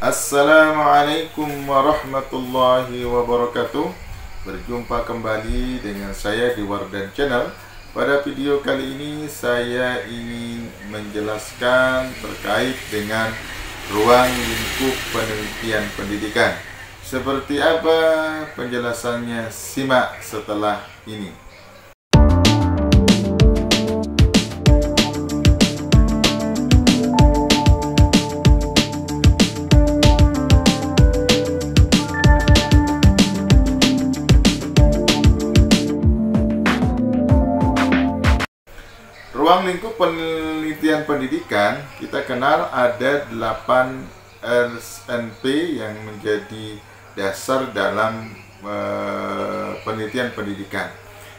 Assalamualaikum warahmatullahi wabarakatuh. Berjumpa kembali dengan saya di Wardan Channel. Pada video kali ini saya ingin menjelaskan terkait dengan ruang lingkup penelitian pendidikan. Seperti apa penjelasannya? Simak setelah ini. Ruang lingkup penelitian pendidikan kita kenal ada 8 RSNP yang menjadi dasar dalam penelitian pendidikan.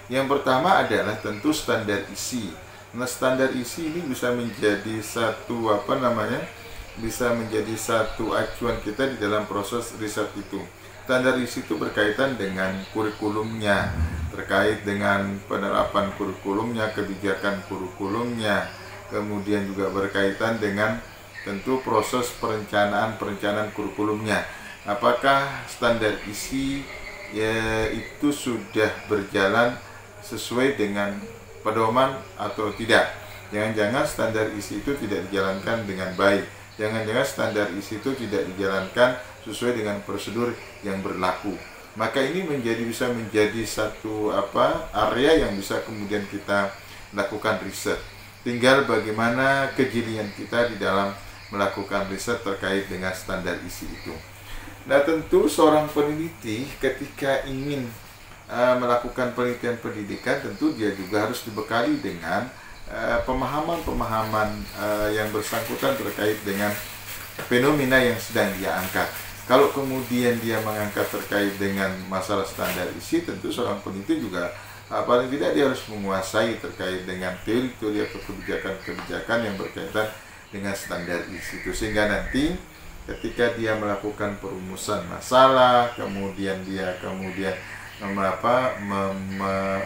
Yang pertama adalah tentu standar isi. Nah, standar isi ini bisa menjadi satu bisa menjadi satu acuan kita di dalam proses riset itu. Standar isi itu berkaitan dengan kurikulumnya, terkait dengan penerapan kurikulumnya, kebijakan kurikulumnya, kemudian juga berkaitan dengan tentu proses perencanaan kurikulumnya. Apakah standar isi itu sudah berjalan sesuai dengan pedoman atau tidak? Jangan-jangan standar isi itu tidak dijalankan dengan baik. Jangan-jangan standar isi itu tidak dijalankan sesuai dengan prosedur yang berlaku. Maka ini bisa menjadi satu area yang bisa kemudian kita lakukan riset. Tinggal bagaimana kejelian kita di dalam melakukan riset terkait dengan standar isi itu. Nah, tentu seorang peneliti ketika ingin melakukan penelitian pendidikan, tentu dia juga harus dibekali dengan pemahaman-pemahaman yang bersangkutan terkait dengan fenomena yang sedang dia angkat. Kalau kemudian dia mengangkat terkait dengan masalah standar isi, tentu seorang peneliti juga paling tidak dia harus menguasai terkait dengan teori-teori atau kebijakan-kebijakan yang berkaitan dengan standar isi itu, sehingga nanti ketika dia melakukan perumusan masalah, kemudian dia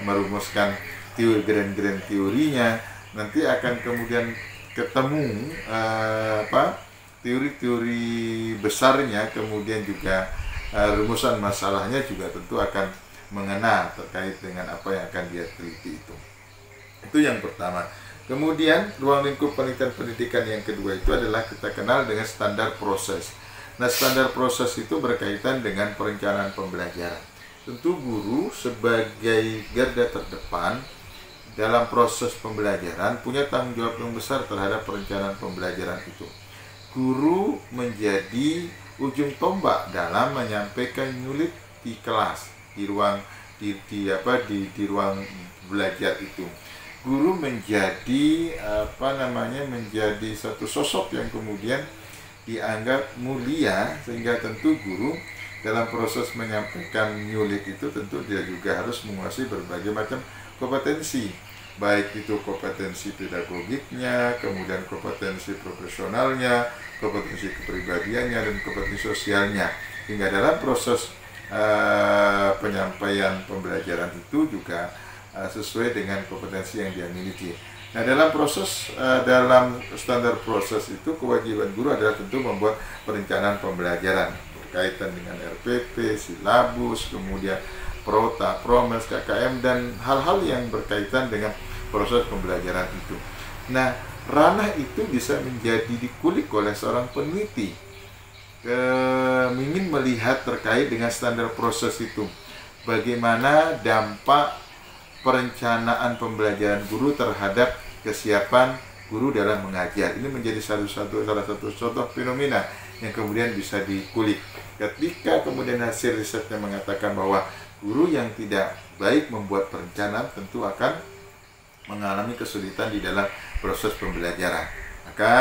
merumuskan grand teorinya, nanti akan kemudian ketemu teori-teori besarnya, kemudian juga rumusan masalahnya juga tentu akan mengena terkait dengan apa yang akan dia teliti itu. Itu yang pertama. Kemudian ruang lingkup penelitian pendidikan yang kedua itu adalah kita kenal dengan standar proses. Nah, standar proses itu berkaitan dengan perencanaan pembelajaran. Tentu guru sebagai garda terdepan dalam proses pembelajaran punya tanggung jawab yang besar terhadap perencanaan pembelajaran itu. Guru menjadi ujung tombak dalam menyampaikan nyulit di kelas, di ruang ruang belajar itu. Guru menjadi menjadi satu sosok yang kemudian dianggap mulia, sehingga tentu guru dalam proses menyampaikan nyulit itu tentu dia juga harus menguasai berbagai macam kompetensi, baik itu kompetensi pedagogiknya, kemudian kompetensi profesionalnya, kompetensi kepribadiannya, dan kompetensi sosialnya, hingga dalam proses penyampaian pembelajaran itu juga sesuai dengan kompetensi yang dia miliki. Nah, dalam standar proses itu kewajiban guru adalah tentu membuat perencanaan pembelajaran berkaitan dengan RPP, silabus, kemudian Prota, Promes, KKM, dan hal-hal yang berkaitan dengan proses pembelajaran itu. Nah, ranah itu bisa menjadi dikulik oleh seorang peneliti ingin melihat terkait dengan standar proses itu, bagaimana dampak perencanaan pembelajaran guru terhadap kesiapan guru dalam mengajar. Ini menjadi salah satu contoh fenomena yang kemudian bisa dikulik. Ketika kemudian hasil risetnya mengatakan bahwa guru yang tidak baik membuat perencanaan tentu akan mengalami kesulitan di dalam proses pembelajaran. Maka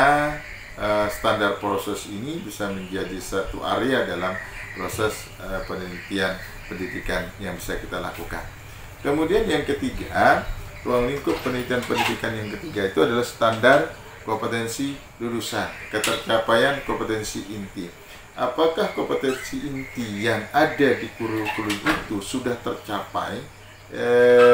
standar proses ini bisa menjadi satu area dalam proses penelitian pendidikan yang bisa kita lakukan. Kemudian yang ketiga, ruang lingkup penelitian pendidikan yang ketiga itu adalah standar kompetensi lulusan, ketercapaian kompetensi inti. Apakah kompetensi inti yang ada di kurikulum itu sudah tercapai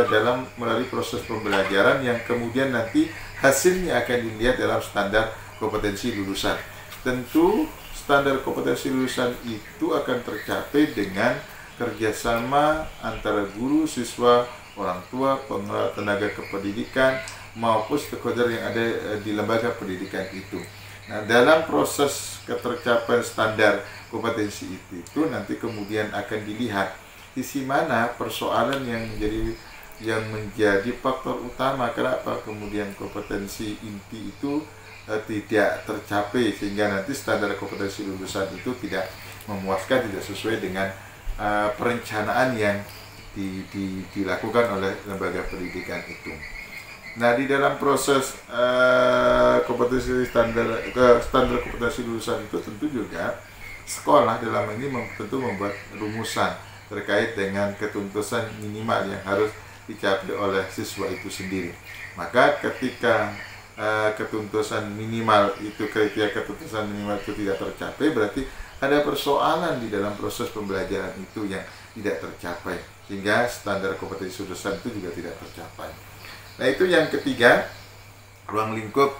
dalam melalui proses pembelajaran yang kemudian nanti hasilnya akan dilihat dalam standar kompetensi lulusan. Tentu standar kompetensi lulusan itu akan tercapai dengan kerjasama antara guru, siswa, orang tua, pengelola tenaga kependidikan maupun stakeholder yang ada di lembaga pendidikan itu. Nah, dalam proses ketercapaian standar kompetensi itu nanti kemudian akan dilihat sisi mana persoalan yang menjadi faktor utama kenapa kemudian kompetensi inti itu tidak tercapai, sehingga nanti standar kompetensi lulusan itu tidak memuaskan, tidak sesuai dengan perencanaan yang dilakukan oleh lembaga pendidikan itu. Nah, di dalam proses standar kompetensi lulusan itu tentu juga sekolah dalam ini tentu membuat rumusan terkait dengan ketuntutan minimal yang harus dicapai oleh siswa itu sendiri. Maka ketika ketuntutan minimal itu tidak tercapai, berarti ada persoalan di dalam proses pembelajaran itu yang tidak tercapai, sehingga standar kompetensi lulusan itu juga tidak tercapai. Nah, itu yang ketiga, ruang lingkup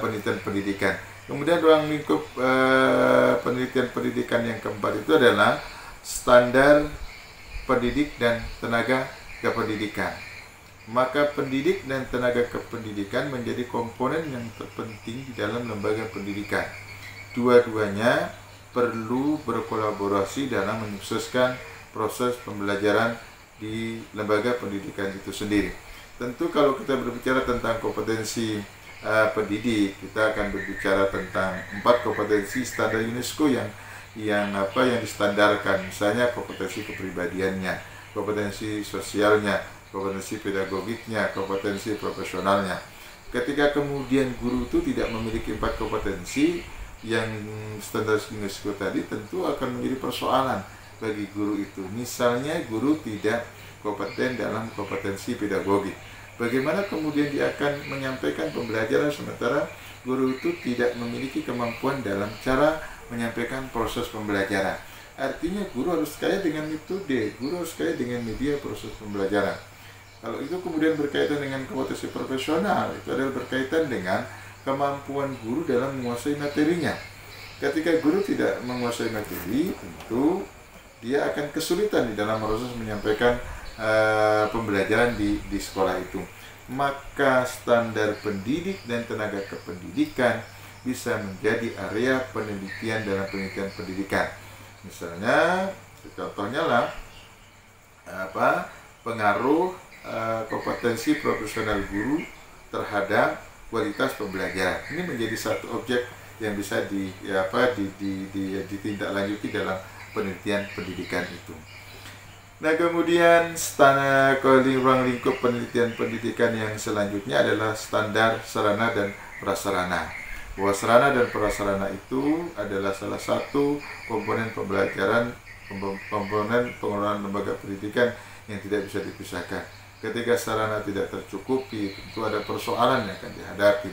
penelitian pendidikan. Kemudian ruang lingkup penelitian pendidikan yang keempat itu adalah standar pendidik dan tenaga kependidikan. Maka pendidik dan tenaga kependidikan menjadi komponen yang terpenting di dalam lembaga pendidikan. Dua-duanya perlu berkolaborasi dalam menyukseskan proses pembelajaran di lembaga pendidikan itu sendiri. Tentu kalau kita berbicara tentang kompetensi pendidik, kita akan berbicara tentang 4 kompetensi standar UNESCO yang distandarkan, misalnya kompetensi kepribadiannya, kompetensi sosialnya, kompetensi pedagogiknya, kompetensi profesionalnya. Ketika kemudian guru itu tidak memiliki 4 kompetensi yang standar UNESCO tadi, tentu akan menjadi persoalan bagi guru itu. Misalnya guru tidak kompeten dalam kompetensi pedagogik. Bagaimana kemudian dia akan menyampaikan pembelajaran sementara guru itu tidak memiliki kemampuan dalam cara menyampaikan proses pembelajaran. Artinya guru harus kaya dengan metode, guru harus kaya dengan media proses pembelajaran. Kalau itu kemudian berkaitan dengan kompetensi profesional, itu adalah berkaitan dengan kemampuan guru dalam menguasai materinya. Ketika guru tidak menguasai materi, tentu dia akan kesulitan di dalam proses menyampaikan pembelajaran di sekolah itu. Maka standar pendidik dan tenaga kependidikan bisa menjadi area penelitian dalam penelitian pendidikan. Misalnya, contohnya lah pengaruh kompetensi profesional guru terhadap kualitas pembelajaran. Ini menjadi satu objek yang bisa ditindaklanjuti dalam penelitian pendidikan itu. Nah, kemudian ruang lingkup penelitian pendidikan yang selanjutnya adalah standar sarana dan prasarana. Bahwa sarana dan prasarana itu adalah salah satu komponen pembelajaran, komponen pengelolaan lembaga pendidikan yang tidak bisa dipisahkan. Ketika sarana tidak tercukupi, tentu ada persoalan yang akan dihadapi.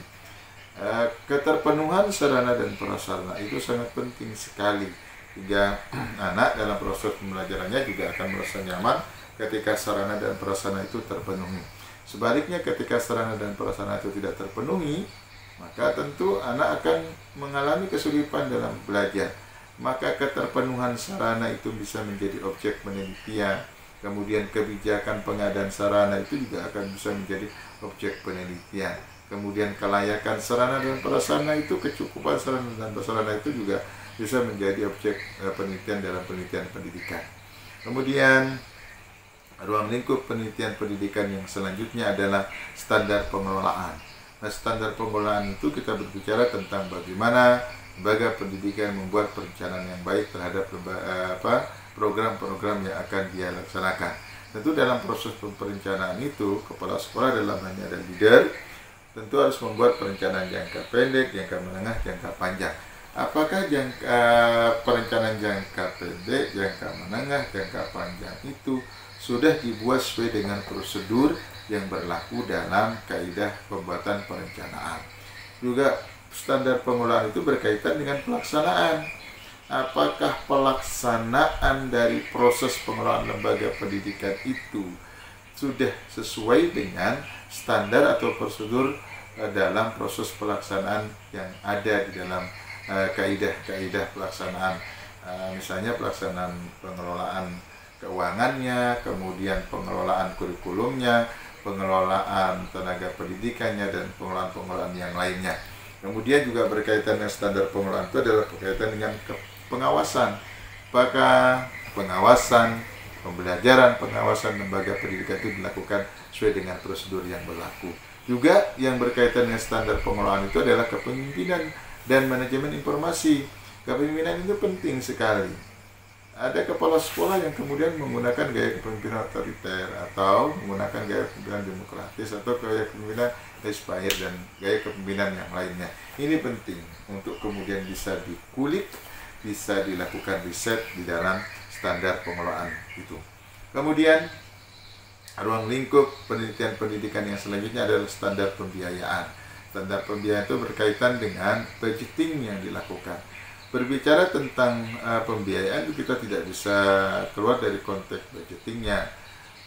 Keterpenuhan sarana dan prasarana itu sangat penting sekali, hingga anak dalam proses pembelajarannya juga akan merasa nyaman ketika sarana dan prasarana itu terpenuhi. Sebaliknya, ketika sarana dan prasarana itu tidak terpenuhi, maka tentu anak akan mengalami kesulitan dalam belajar. Maka keterpenuhan sarana itu bisa menjadi objek penelitian. Kemudian kebijakan pengadaan sarana itu juga akan bisa menjadi objek penelitian. Kemudian kelayakan sarana dan prasarana itu, kecukupan sarana dan prasarana itu juga bisa menjadi objek penelitian dalam penelitian pendidikan. Kemudian ruang lingkup penelitian pendidikan yang selanjutnya adalah standar pengelolaan. Nah, standar pengelolaan itu kita berbicara tentang bagaimana lembaga pendidikan membuat perencanaan yang baik terhadap program-program yang akan dia laksanakan. Tentu dalam proses perencanaan itu, kepala sekolah dalam hal ada leader, tentu harus membuat perencanaan jangka pendek, jangka menengah, jangka panjang. Apakah perencanaan jangka pendek, jangka menengah, jangka panjang itu sudah dibuat sesuai dengan prosedur yang berlaku dalam kaidah pembuatan perencanaan. Juga standar pengelolaan itu berkaitan dengan pelaksanaan. Apakah pelaksanaan dari proses pengelolaan lembaga pendidikan itu sudah sesuai dengan standar atau prosedur dalam proses pelaksanaan yang ada di dalam kaidah-kaidah pelaksanaan, misalnya pelaksanaan pengelolaan keuangannya, kemudian pengelolaan kurikulumnya, pengelolaan tenaga pendidikannya, dan pengelolaan yang lainnya. Kemudian juga berkaitan dengan standar pengelolaan itu adalah berkaitan dengan pengawasan. Apakah pengawasan, pembelajaran, pengawasan lembaga pendidikan itu dilakukan sesuai dengan prosedur yang berlaku. Juga yang berkaitan dengan standar pengelolaan itu adalah kepemimpinan dan manajemen informasi. Kepemimpinan itu penting sekali. Ada kepala sekolah yang kemudian menggunakan gaya kepemimpinan otoriter, atau menggunakan gaya kepemimpinan demokratis, atau gaya kepemimpinan expired, dan gaya kepemimpinan yang lainnya. Ini penting untuk kemudian bisa dikulik, bisa dilakukan riset di dalam standar pengelolaan itu. Kemudian ruang lingkup penelitian-pendidikan yang selanjutnya adalah standar pembiayaan. Standar pembiayaan itu berkaitan dengan budgeting yang dilakukan. Berbicara tentang pembiayaan itu kita tidak bisa keluar dari konteks budgetingnya.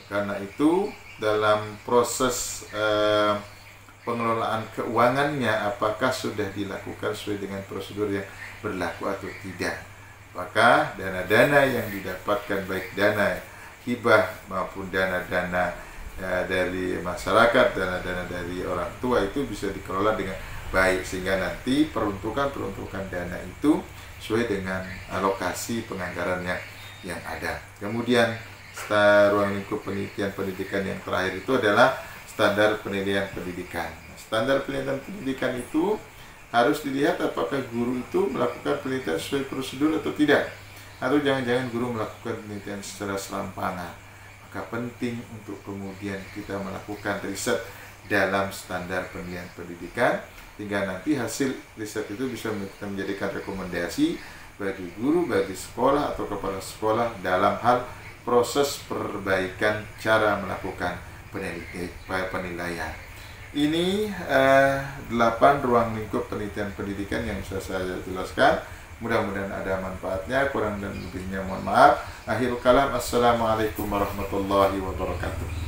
Karena itu dalam proses pengelolaan keuangannya, apakah sudah dilakukan sesuai dengan prosedur yang berlaku atau tidak. Apakah dana-dana yang didapatkan, baik dana hibah maupun dana-dana dari masyarakat, dana-dana dari orang tua, itu bisa dikelola dengan baik, sehingga nanti peruntukan dana itu sesuai dengan alokasi penganggarannya yang ada. Kemudian ruang lingkup pendidikan yang terakhir itu adalah standar penilaian pendidikan. Standar penilaian pendidikan itu harus dilihat apakah guru itu melakukan penelitian sesuai prosedur atau tidak, atau jangan-jangan guru melakukan penelitian secara serampangan. Maka penting untuk kemudian kita melakukan riset dalam standar penilaian pendidikan, hingga nanti hasil riset itu bisa menjadikan rekomendasi bagi guru, bagi sekolah atau kepala sekolah dalam hal proses perbaikan cara melakukan penilaian. Ini 8 ruang lingkup penelitian pendidikan yang bisa saya jelaskan. Mudah-mudahan ada manfaatnya, kurang dan lebihnya mohon maaf. Akhirul kalam, assalamualaikum warahmatullahi wabarakatuh.